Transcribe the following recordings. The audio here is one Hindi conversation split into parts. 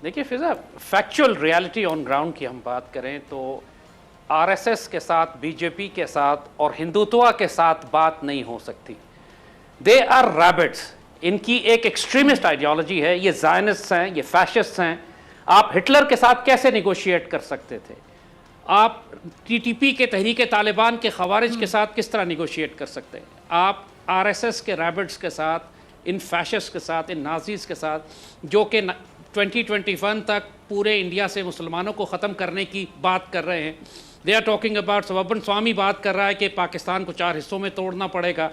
देखिए फिजा, फैक्चुअल रियलिटी ऑन ग्राउंड की हम बात करें तो आरएसएस के साथ, बीजेपी के साथ और हिंदुत्व के साथ बात नहीं हो सकती। They are rabbits. इनकी एक एक्सट्रीमिस्ट आइडियोलॉजी है, ये ज़ायनिस्ट हैं, ये फैशिस्ट हैं। आप हिटलर के साथ कैसे निगोशिएट कर सकते थे? आप टीटीपी के, तहरीक तालिबान के खवारिज के साथ किस तरह निगोशिएट कर सकते हैं? आप आरएसएस के रैबिट्स के साथ, इन फैशिस्ट के साथ, इन नाजीज के साथ, जो कि 2021 तक पूरे इंडिया से मुसलमानों को ख़त्म करने की बात कर रहे हैं। They are talking about, suburban Swami बात कर रहा है कि पाकिस्तान को 4 हिस्सों में तोड़ना पड़ेगा।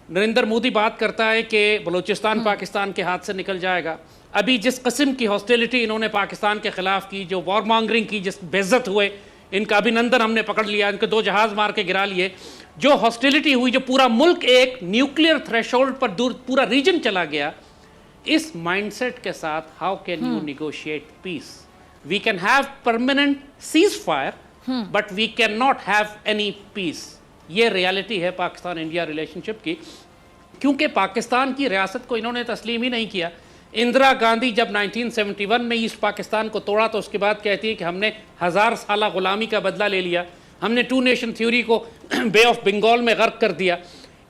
नरेंद्र मोदी बात करता है कि बलूचिस्तान पाकिस्तान के हाथ से निकल जाएगा। अभी जिस किस्म की हॉस्टिलिटी इन्होंने पाकिस्तान के खिलाफ की, जो वॉर मॉन्गरिंग की, जिस बेइज्जत हुए, इनका अभिनंदन हमने पकड़ लिया, इनके 2 जहाज मार के गिरा लिए। जो हॉस्टिलिटी हुई, जो पूरा मुल्क एक न्यूक्लियर थ्रेशोल्ड पर दूर, पूरा रीजन चला गया, इस माइंडसेट के साथ how can you negotiate peace? We can have permanent ceasefire, but we cannot have any peace. ये रियलिटी है पाकिस्तान इंडिया रिलेशनशिप की, क्योंकि पाकिस्तान की रियासत को इन्होंने तस्लीम ही नहीं किया। इंदिरा गांधी जब 1971 में ईस्ट पाकिस्तान को तोड़ा तो उसके बाद कहती है कि हमने 1000 साल गुलामी का बदला ले लिया, हमने 2 नेशन थ्योरी को बे ऑफ बंगाल में गर्क कर दिया।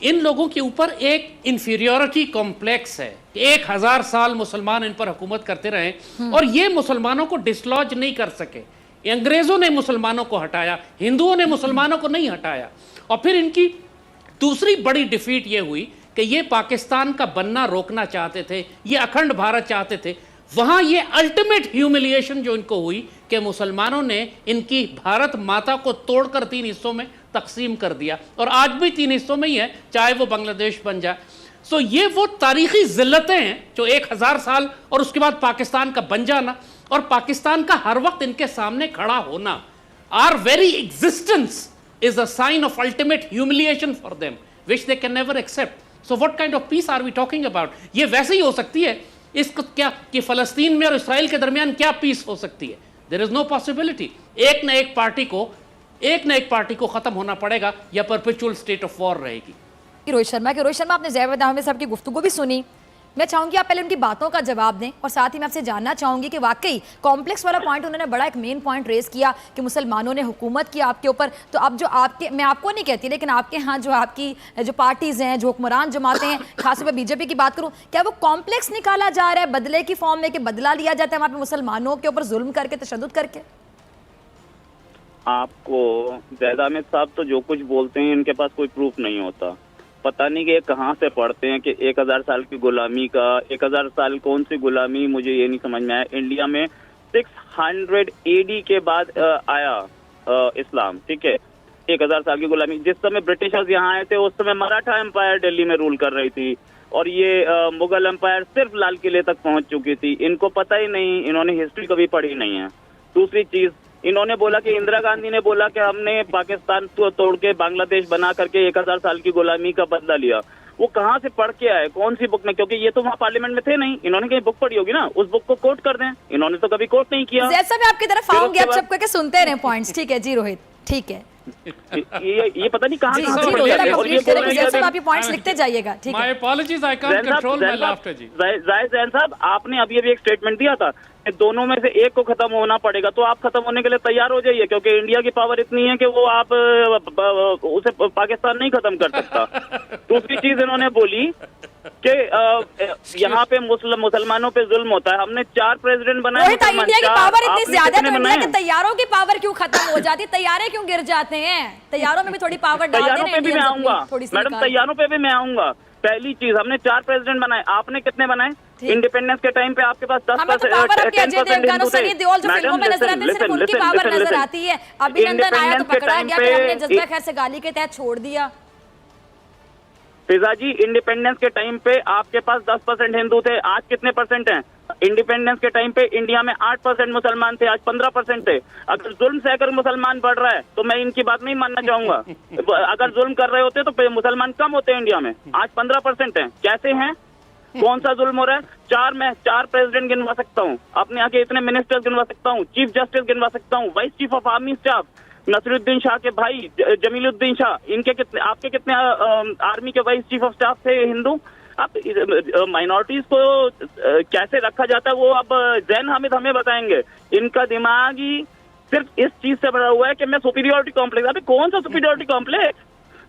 इन लोगों के ऊपर एक इंफीरियोरिटी कॉम्प्लेक्स है। 1000 साल मुसलमान इन पर हुकूमत करते रहे और ये मुसलमानों को डिसलॉज नहीं कर सके। अंग्रेजों ने मुसलमानों को हटाया, हिंदुओं ने मुसलमानों को नहीं हटाया। और फिर इनकी दूसरी बड़ी डिफीट ये हुई कि ये पाकिस्तान का बनना रोकना चाहते थे, ये अखंड भारत चाहते थे। वहां ये अल्टीमेट ह्यूमिलिएशन जो इनको हुई कि मुसलमानों ने इनकी भारत माता को तोड़कर 3 हिस्सों में तकसीम कर दिया, और आज भी 3 हिस्सों में ही है, चाहे वो बांग्लादेश बन जाए। सो ये वो तारीखी जिल्लतें हैं जो 1000 साल और उसके बाद पाकिस्तान का बन जाना और पाकिस्तान का हर वक्त इनके सामने खड़ा होना, our very existence is a sign of ultimate humiliation for them, which they can never accept. So what kind of peace are we talking about? ये वैसे ही हो सकती है इसको क्या कि फ़लस्तीन में और इस्राइल के दरमियान क्या पीस हो सकती है? There is no possibility. एक न एक पार्टी को ख़त्म होना पड़ेगा या परपेचुअल स्टेट ऑफ वॉर रहेगी। रोहित शर्मा, आपने ज़ैद अहमद साहब की गुफ्तगू भी सुनी। मैं चाहूंगी आप पहले उनकी बातों का जवाब दें और साथ ही मैं आपसे जानना चाहूंगी कि वाकई कॉम्प्लेक्स वाला पॉइंट उन्होंने बड़ा एक मेन पॉइंट रेज किया कि मुसलमानों ने हुकूमत की आपके ऊपर। तो अब जो आपके, मैं आपको नहीं कहती, लेकिन आपके यहाँ जो आपकी जो पार्टीज़ हैं, जो हुक्मरान जमातें हैं, खासतौर पर बीजेपी की बात करूँ, क्या वो कॉम्प्लेक्स निकाला जा रहा है बदले की फॉर्म में कि बदला लिया जाता है वहाँ पर मुसलमानों के ऊपर जुल्म करके, तशद्दुद करके? आपको ज़ैद अहमद साहब तो जो कुछ बोलते हैं इनके पास कोई प्रूफ नहीं होता। पता नहीं कि कहाँ से पढ़ते हैं कि 1000 साल की गुलामी का, 1000 साल कौन सी गुलामी, मुझे ये नहीं समझ में आया। इंडिया में 600 AD के बाद आया इस्लाम, ठीक है। 1000 साल की गुलामी, जिस समय ब्रिटिशर्स यहाँ आए थे उस समय मराठा एम्पायर दिल्ली में रूल कर रही थी और ये मुगल एम्पायर सिर्फ लाल किले तक पहुंच चुकी थी। इनको पता ही नहीं, इन्होंने हिस्ट्री कभी पढ़ी नहीं है। दूसरी चीज, इन्होंने बोला कि इंदिरा गांधी ने बोला कि हमने पाकिस्तान को तोड़ के बांग्लादेश बना करके 1000 साल की गुलामी का बदला लिया। वो कहाँ से पढ़ के आए, कौन सी बुक में? क्योंकि ये तो वहाँ पार्लियामेंट में थे नहीं, इन्होंने कहीं बुक पढ़ी होगी ना, उस बुक को कोट कर दें। इन्होंने तो कभी कोट नहीं किया। जैसा मैं आपकी तरफ आऊंगी, आप सब करके सुनते रहे पॉइंट्स, ठीक है जी रोहित, ठीक है। ये पता नहीं कहाँ आप ये पॉइंट्स लिखते जाइएगा, ठीक है। My apologies, I can't control my laughter जी। जैन साहब, आपने अभी एक स्टेटमेंट दिया था कि दोनों में से एक को खत्म होना पड़ेगा, तो आप खत्म होने के लिए तैयार हो जाइए, क्योंकि इंडिया की पावर इतनी है कि वो आप उसे पाकिस्तान नहीं खत्म कर सकता। दूसरी चीज इन्होंने बोली कि यहाँ पे मुसलमानों पे जुल्म होता है। हमने 4 प्रेसिडेंट बनाए। इंडिया की पावर इतनी ज्यादा है तो इंडिया के तैयारों की पावर क्यों खत्म हो जाती? तैयारे क्यों गिर जाते हैं? तैयारों में भी थोड़ी पावर डाल दें। तैयारों पे भी मैं आऊंगा मैडम, तैयारों पे भी मैं आऊंगा। पहली चीज, हमने 4 प्रेसिडेंट बनाए, आपने कितने बनाए? इंडिपेंडेंस के टाइम पे आपके पास 10% उनकी पावर नजर आती है। अभिनंदन आया तो पकड़ा गया, फिर हमने जज्बा खैर से गाली के तहत छोड़ दिया। फिजा जी, इंडिपेंडेंस के टाइम पे आपके पास 10% हिंदू थे, आज कितने परसेंट हैं? इंडिपेंडेंस के टाइम पे इंडिया में 8% मुसलमान थे, आज 15% थे। अगर जुल्म से अगर मुसलमान बढ़ रहा है तो मैं इनकी बात नहीं मानना चाहूंगा। अगर जुल्म कर रहे होते तो मुसलमान कम होते हैं इंडिया में, आज 15% हैं। कैसे हैं? कौन सा जुल्म हो रहा है? 4 प्रेसिडेंट गिनवा सकता हूँ, अपने आगे इतने मिनिस्टर्स गिनवा सकता हूँ, चीफ जस्टिस गिनवा सकता हूँ, vice chief of army staff Nasiruddin Shah के भाई जमीलुद्दीन शाह, इनके कितने, आपके कितने आर्मी के वाइस चीफ ऑफ स्टाफ थे हिंदू? अब माइनॉरिटीज को कैसे रखा जाता है वो अब जैन हामिद हमें बताएंगे। इनका दिमाग ही सिर्फ इस चीज से भरा हुआ है कि मैं सुपीरियोरिटी कॉम्प्लेक्स। अभी कौन सा सुपीरियोरिटी कॉम्प्लेक्स?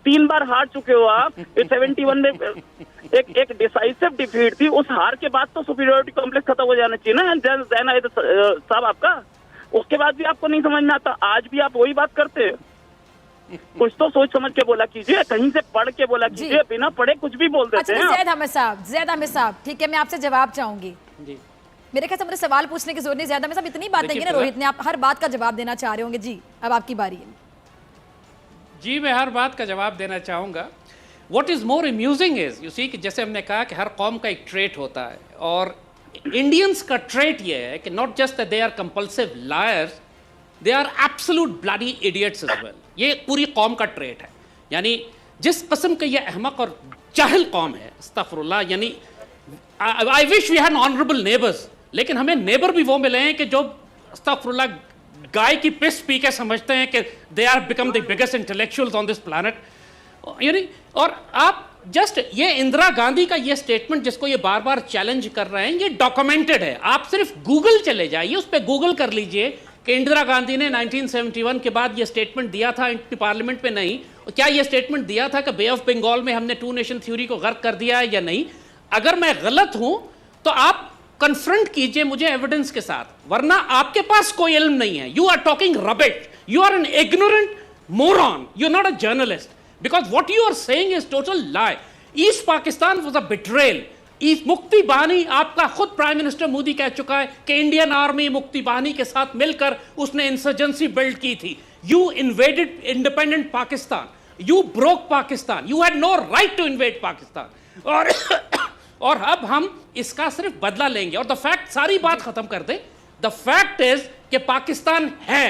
3 बार हार चुके हो आप। 71 में एक डिसाइसिव डिफीट थी, उस हार के बाद तो सुपीरियोरिटी कॉम्प्लेक्स खत्म हो जाना चाहिए ना जैन साहब आपका। उसके बाद भी आपको नहीं समझ में आता, आज भी आप वही बात करते हैं। कुछ तो सोच समझ के बोला कीजिए, कहीं से पढ़ के बोला कीजिए, बिना पढ़े कुछ भी बोल देते हैं। ज़ैद अहमद साहब ठीक है, मैं आपसे जवाब चाहूंगी। जी मेरे ख्याल से मुझे सवाल पूछने की जरूरत नहीं, ज़ैद अहमद साहब इतनी बात नहीं है ना रोहित ने, आप हर बात का जवाब देना चाह रहे होंगे। जी अब आपकी बारी है। जी मैं हर बात का जवाब देना चाहूँगा। What is more amusing is you see कि जैसे हमने कहा कि हर कौम का एक ट्रेट होता है, और इंडियंस का ट्रेट ये है कि not just they are compulsive liars, they are absolute bloody idiots as well. ये पूरी कौम का ट्रेट है। यानी जिस किस्म का ये अहमक और जाहिल कौम है, अस्तगफिरुल्लाह, यानी I wish we had honourable neighbours, लेकिन हमें नेबर भी वो मिले हैं कि जो अस्तगफिरुल्लाह गाय की पिस पी के समझते हैं कि they are become the biggest intellectuals on this planet. यानी और आप जस्ट ये इंदिरा गांधी का ये स्टेटमेंट जिसको ये बार बार चैलेंज कर रहे हैं, ये डॉक्यूमेंटेड है। आप सिर्फ गूगल चले जाइए, उस पर गूगल कर लीजिए कि इंदिरा गांधी ने 1971 के बाद ये स्टेटमेंट दिया था, पार्लियामेंट में नहीं, क्या ये स्टेटमेंट दिया था कि बे ऑफ बंगाल में हमने 2 नेशन थ्योरी को गर्क कर दिया है या नहीं। अगर मैं गलत हूं तो आप कन्फ्रंट कीजिए मुझे एविडेंस के साथ, वरना आपके पास कोई इल्म नहीं है। You are talking rubbish, you are an ignorant moron, you are not a journalist, because what you are saying is total lie. East Pakistan was a betrayal. East मुक्ति बानी, आपका खुद प्राइम मिनिस्टर मोदी कह चुका है कि इंडियन आर्मी मुक्ति बानी के साथ मिलकर उसने इंसर्जेंसी बिल्ड की थी। You invaded independent Pakistan. You broke Pakistan. You had no right to invade Pakistan. और अब हम इसका सिर्फ बदला लेंगे। और द फैक्ट, सारी बात खत्म कर दे, द फैक्ट इज कि पाकिस्तान है,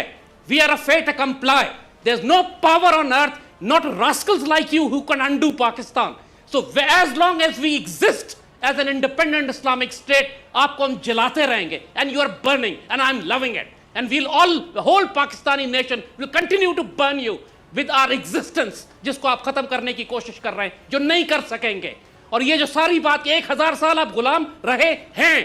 we are a fate to comply, there is no power on earth, not rascals like you who can undo Pakistan. So as long as we exist as an independent Islamic state, aapko hum jalate rahenge, and you are burning, and I'm loving it, and we'll all, the whole Pakistani nation will continue to burn you with our existence, जिसको आप खत्म करने की कोशिश कर रहे हैं, जो नहीं कर सकेंगे। और ये जो सारी बात 1000 साल आप गुलाम रहे हैं,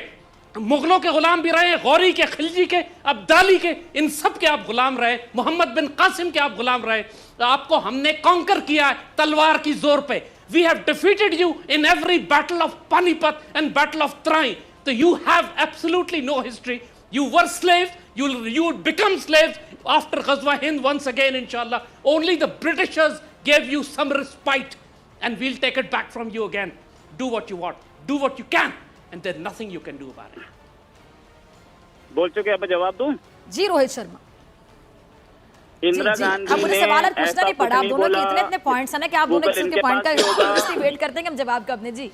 मुगलों के गुलाम भी रहे, गौरी के, खिलजी के, अब्दाली के, इन सब के आप गुलाम रहे, मोहम्मद बिन कासिम के आप गुलाम रहे। तो आपको हमने कॉन्कर किया तलवार की जोर पे। We have defeated you in every battle of Panipat and battle of Tarain. तो you have absolutely no history. You were slaves, you would become slaves after Ghazwa Hind once again, inshallah. Only the Britishers gave you some respite, and we'll take it back from you again. Do what you want, do what you can, and there's nothing you can do about it. बोल चुके, अब जवाब दूं? जी रोहित शर्मा। इंदिरा गांधी अब मुझे सवाल पूछना नहीं पड़ा, आप दोनों के इतने पॉइंट्स हैं ना कि आप दोनों के पॉइंट का वेट करते हैं कि हम जवाब कब दें। जी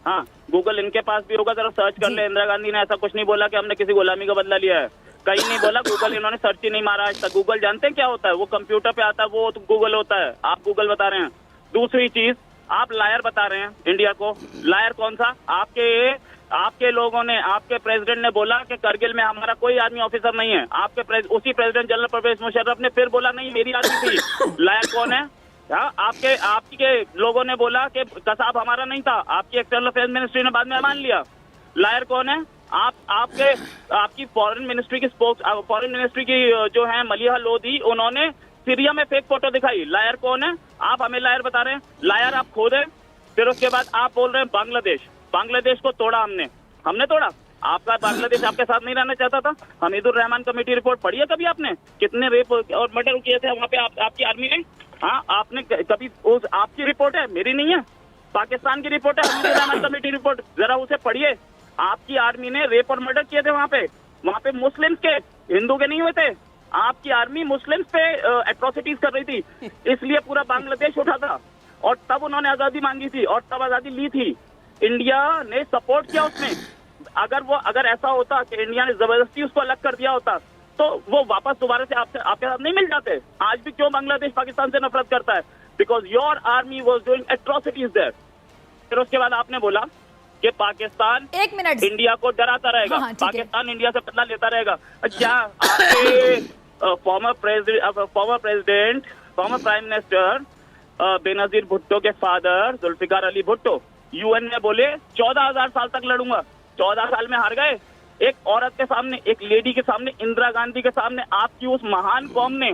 हाँ, गूगल इनके पास भी होगा, जरा सर्च कर ले। इंदिरा गांधी ने ऐसा कुछ नहीं बोला कि हमने किसी गुलामी का बदला लिया है, कहीं नहीं बोला। गूगल इन्होंने सर्च ही नहीं मारा आज तक। गूगल जानते हैं क्या होता है? वो कंप्यूटर पे आता है, वो तो गूगल होता है। आप गूगल बता रहे हैं। दूसरी चीज, आप लायर बता रहे हैं इंडिया को। लायर कौन सा? आपके लोगों ने, आपके प्रेसिडेंट ने बोला कि करगिल में हमारा कोई आर्मी ऑफिसर नहीं है। उसी प्रेसिडेंट जनरल परवेज मुशर्रफ ने फिर बोला नहीं मेरी आर्मी थी। लायर कौन है? आपके लोगों ने बोला कि कसाब हमारा नहीं था। आपकी एक्सटर्नल अफेयर्स मिनिस्ट्री ने बाद में मान लिया। लायर कौन है? आपकी फॉरेन मिनिस्ट्री की जो है मलिहा लोधी, उन्होंने सीरिया में फेक फोटो दिखाई। लायर कौन है? आप हमें लायर बता रहे हैं। लायर आप खुद हैं। फिर उसके बाद आप बोल रहे हैं बांग्लादेश को तोड़ा हमने तोड़ा। आपका बांग्लादेश आपके साथ नहीं रहना चाहता था। हमीदुर रहमान कमेटी रिपोर्ट पढ़ी है कभी आपने? कितने रेप और मर्डर किए थे वहाँ पे आपकी आर्मी ने? हाँ, आपने कभी आपकी रिपोर्ट है, मेरी नहीं है, पाकिस्तान की रिपोर्ट है, हमीदुर रहमान कमेटी रिपोर्ट, जरा उसे पढ़िए। आपकी आर्मी ने रेप और मर्डर किए थे वहाँ पे मुस्लिम्स के, हिंदू के नहीं हुए थे। आपकी आर्मी मुस्लिम्स पे एट्रोसिटीज कर रही थी, इसलिए पूरा बांग्लादेश उठा था। और तब उन्होंने आजादी मांगी थी और तब आजादी ली थी। इंडिया ने सपोर्ट किया उसमें। अगर ऐसा होता कि इंडिया ने जबरदस्ती उसको अलग कर दिया होता तो वो वापस दोबारा से आपके साथ नहीं मिल जाते। आज भी क्यों बांग्लादेश पाकिस्तान से नफरत करता है? Because your army was doing atrocities there. फिर उसके बाद आपने बोला कि पाकिस्तान 1 मिनट इंडिया को डराता रहेगा। हाँ, पाकिस्तान इंडिया से बदला लेता रहेगा। क्या आपके former prime minister Benazir Bhutto के फादर जुल्फिकार अली भुट्टो, यूएन में बोले 14,000 साल तक लड़ूंगा, 14 साल में हार गए। एक औरत के सामने, एक लेडी के सामने, इंदिरा गांधी के सामने, आपकी उस महान कौम ने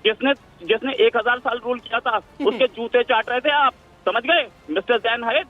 जिसने 1000 साल रूल किया था, उसके जूते चाट रहे थे आप, समझ गए मिस्टर जैन हायत।